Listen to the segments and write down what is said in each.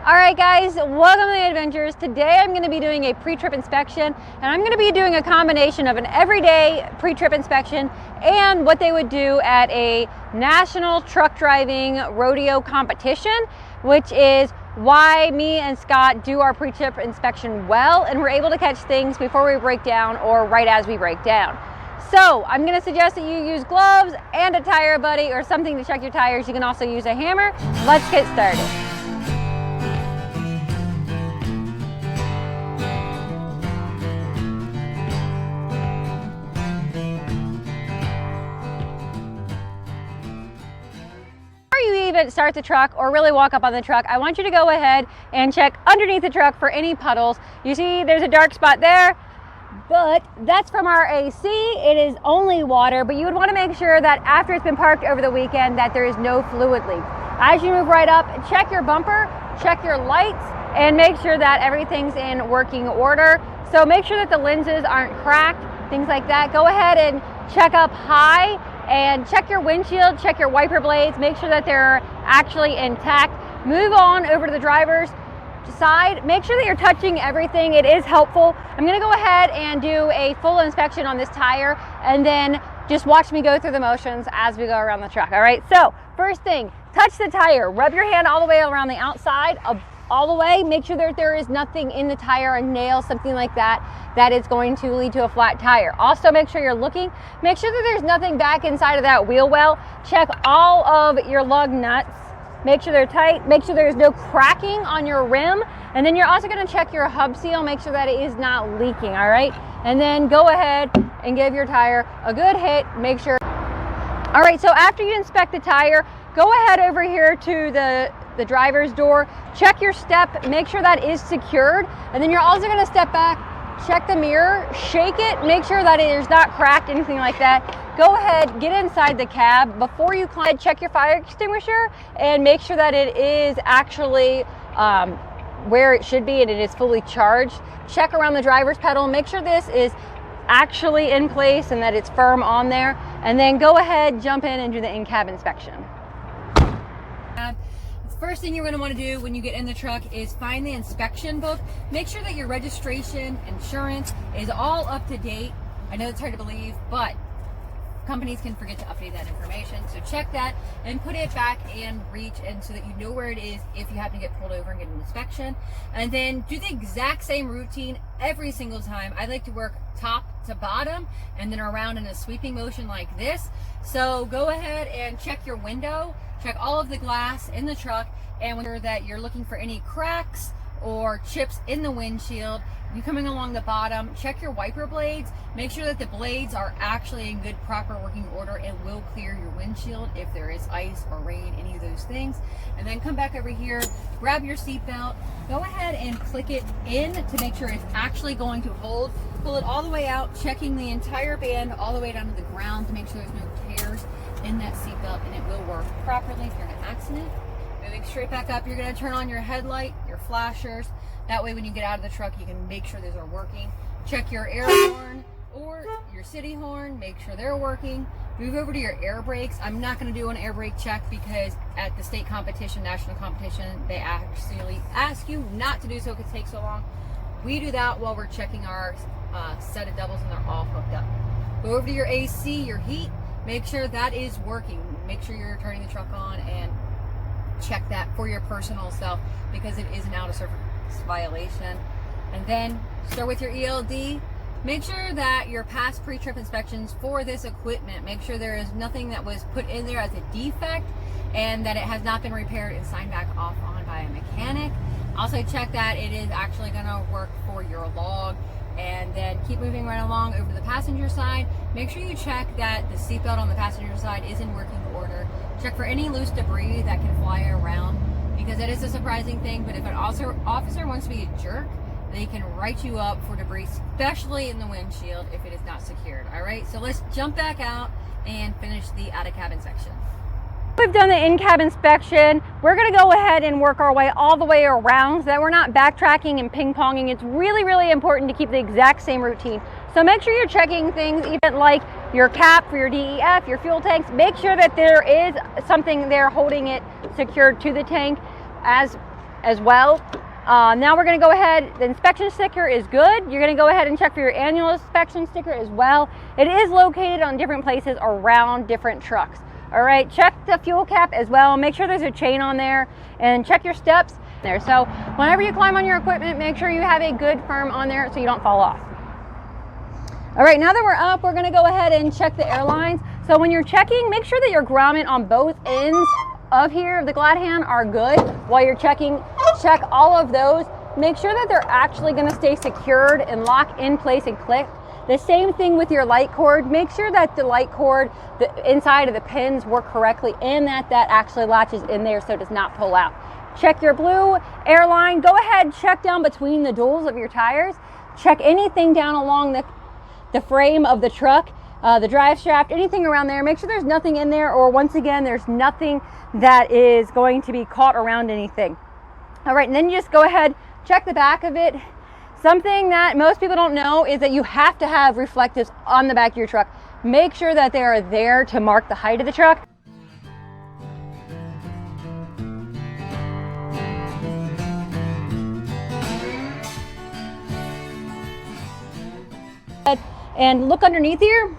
All right guys, welcome to the adventures. Today I'm going to be doing a pre-trip inspection, and I'm going to be doing a combination of an everyday pre-trip inspection and what they would do at a national truck driving rodeo competition, which is why me and Scott do our pre-trip inspection well, and we're able to catch things before we break down or right as we break down. So I'm going to suggest that you use gloves and a tire buddy or something to check your tires. You can also use a hammer. Let's get started. You even start the truck or really walk up on the truck, I want you to go ahead and check underneath the truck for any puddles. You see there's a dark spot there, but that's from our AC. It is only water, but you would want to make sure that after it's been parked over the weekend that there is no fluid leak. As you move right up, check your bumper, check your lights, and make sure that everything's in working order. So make sure that the lenses aren't cracked, things like that. Go ahead and check up high and check your windshield, check your wiper blades, make sure that they're actually intact. Move on over to the driver's side. Make sure that you're touching everything. It is helpful. I'm gonna go ahead and do a full inspection on this tire, and then just watch me go through the motions as we go around the truck. All right, so first thing, touch the tire. Rub your hand all the way around the outside, all the way. Make sure that there is nothing in the tire, a nail, something like that, that is going to lead to a flat tire. Also, make sure you're looking. Make sure that there's nothing back inside of that wheel well. Check all of your lug nuts. Make sure they're tight. Make sure there's no cracking on your rim. And then you're also going to check your hub seal. Make sure that it is not leaking, all right? And then go ahead and give your tire a good hit. Make sure. All right, so after you inspect the tire, go ahead over here to the driver's door, check your step, make sure that is secured, and then you're also going to step back, check the mirror, shake it, make sure that it is not cracked, anything like that. Go ahead, get inside the cab. Before you climb, check your fire extinguisher and make sure that it is actually where it should be and it is fully charged. Check around the driver's pedal, make sure this is actually in place and that it's firm on there, and then go ahead, jump in and do the in-cab inspection. First thing you're going to want to do when you get in the truck is find the inspection book. Make sure that your registration, insurance is all up to date. I know it's hard to believe, but companies can forget to update that information. So check that and put it back in reach, and so that you know where it is if you happen to get pulled over and get an inspection. And then do the exact same routine every single time. I like to work top to bottom and then around in a sweeping motion like this. So go ahead and check your window, check all of the glass in the truck, and ensure that you're looking for any cracks or chips in the windshield. You're coming along the bottom, check your wiper blades, make sure that the blades are actually in good, proper working order and will clear your windshield if there is ice or rain, any of those things. And then come back over here, grab your seatbelt, go ahead and click it in to make sure it's actually going to hold. Pull it all the way out, checking the entire band all the way down to the ground to make sure there's no tears in that seatbelt, and it will work properly if you're in an accident. Moving straight back up, you're going to turn on your headlight, your flashers. That way when you get out of the truck, you can make sure those are working. Check your air horn or your city horn, make sure they're working. Move over to your air brakes. I'm not going to do an air brake check because at the state competition, national competition, they actually ask you not to do so because it takes so long. We do that while we're checking our set of doubles and they're all hooked up. Go over to your AC, your heat, make sure that is working. Make sure you're turning the truck on and check that for your personal self because it is an out of service violation. And then start with your ELD. Make sure that your past pre-trip inspections for this equipment, make sure there is nothing that was put in there as a defect and that it has not been repaired and signed back off on by a mechanic. Also check that it is actually going to work for your log. And then keep moving right along over to the passenger side. Make sure you check that the seatbelt on the passenger side is in working order. Check for any loose debris that can fly around, because it is a surprising thing, but if an officer wants to be a jerk, they can write you up for debris, especially in the windshield if it is not secured. All right, so let's jump back out and finish the out-of-cab inspection. We've done the in-cab inspection. We're going to go ahead and work our way all the way around so that we're not backtracking and ping-ponging. It's really, really important to keep the exact same routine. So make sure you're checking things, even like your cap for your DEF, your fuel tanks. Make sure that there is something there holding it secured to the tank. As as well. Now we're going to go ahead, the inspection sticker is good. You're going to go ahead and check for your annual inspection sticker as well. It is located on different places around different trucks. All right, check the fuel cap as well. Make sure there's a chain on there, and check your steps there. So whenever you climb on your equipment, make sure you have a good firm on there so you don't fall off. All right, now that we're up, we're going to go ahead and check the airlines. So when you're checking, make sure that your grommet on both ends of here of the glad hand are good. While you're checking, check all of those. Make sure that they're actually going to stay secured and lock in place and click. The same thing with your light cord. Make sure that the light cord, the inside of the pins work correctly and that actually latches in there so it does not pull out. Check your blue airline. Go ahead, check down between the duals of your tires. Check anything down along the frame of the truck, the drive shaft, anything around there. Make sure there's nothing in there, or once again, there's nothing that is going to be caught around anything. All right, and then you just go ahead, check the back of it. Something that most people don't know is that you have to have reflectives on the back of your truck. Make sure that they are there to mark the height of the truck. And look underneath here.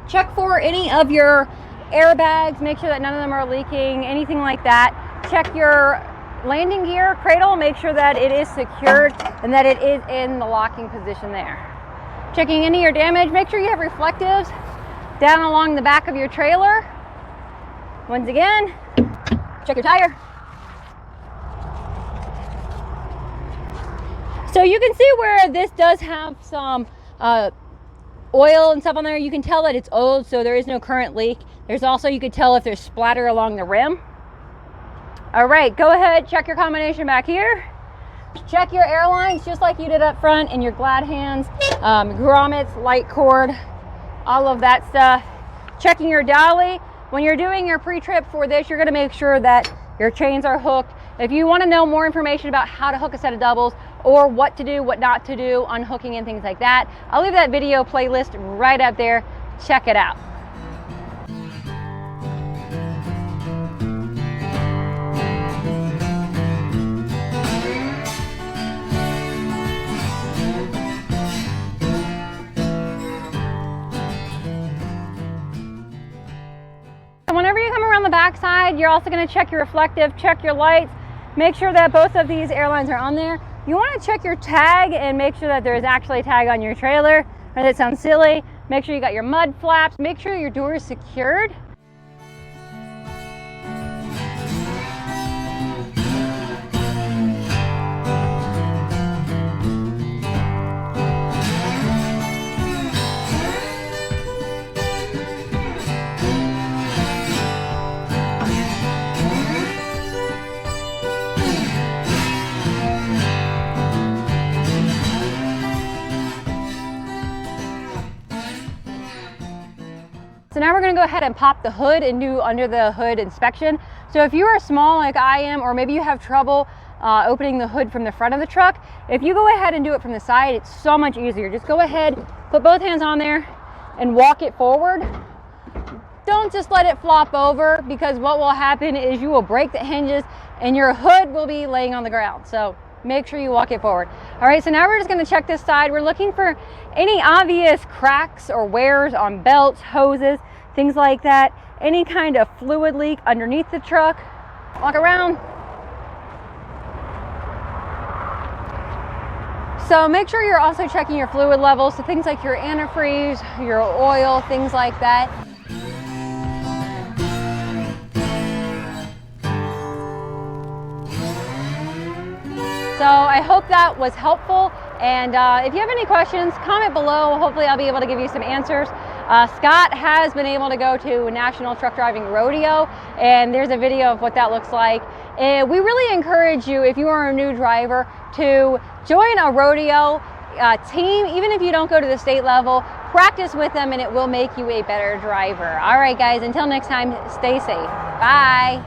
Check for any of your airbags. Make sure that none of them are leaking, anything like that. Check your landing gear cradle. Make sure that it is secured and that it is in the locking position there. Checking any of your damage. Make sure you have reflectives down along the back of your trailer. Once again, check your tire. So you can see where this does have some oil and stuff on there. You can tell that it's old, so there is no current leak. There's also, you could tell if there's splatter along the rim. All right, go ahead, check your combination back here. Check your airlines just like you did up front, and your glad hands, grommets, light cord, all of that stuff. Checking your dolly. When you're doing your pre-trip for this, you're gonna make sure that your chains are hooked. If you want to know more information about how to hook a set of doubles or what to do, what not to do, unhooking and things like that, I'll leave that video playlist right up there. Check it out. Whenever you come around the back side, you're also going to check your reflective, check your lights, make sure that both of these airlines are on there. You want to check your tag and make sure that there is actually a tag on your trailer. Or that sounds silly. Make sure you got your mud flaps. Make sure your door is secured. So now we're going to go ahead and pop the hood and do under the hood inspection. So if you are small like I am, or maybe you have trouble opening the hood from the front of the truck, if you go ahead and do it from the side, it's so much easier. Just go ahead, put both hands on there and walk it forward. Don't just let it flop over, because what will happen is you will break the hinges and your hood will be laying on the ground. So make sure you walk it forward. All right, so now we're just going to check this side. We're looking for any obvious cracks or wears on belts, hoses, things like that. Any kind of fluid leak underneath the truck. Walk around. So make sure you're also checking your fluid levels. So things like your antifreeze, your oil, things like that. So I hope that was helpful, and if you have any questions, comment below. Hopefully I'll be able to give you some answers. Scott has been able to go to National Truck Driving Rodeo, and there's a video of what that looks like. And we really encourage you, if you are a new driver, to join a rodeo team. Even if you don't go to the state level, practice with them and it will make you a better driver. All right guys, until next time, stay safe. Bye.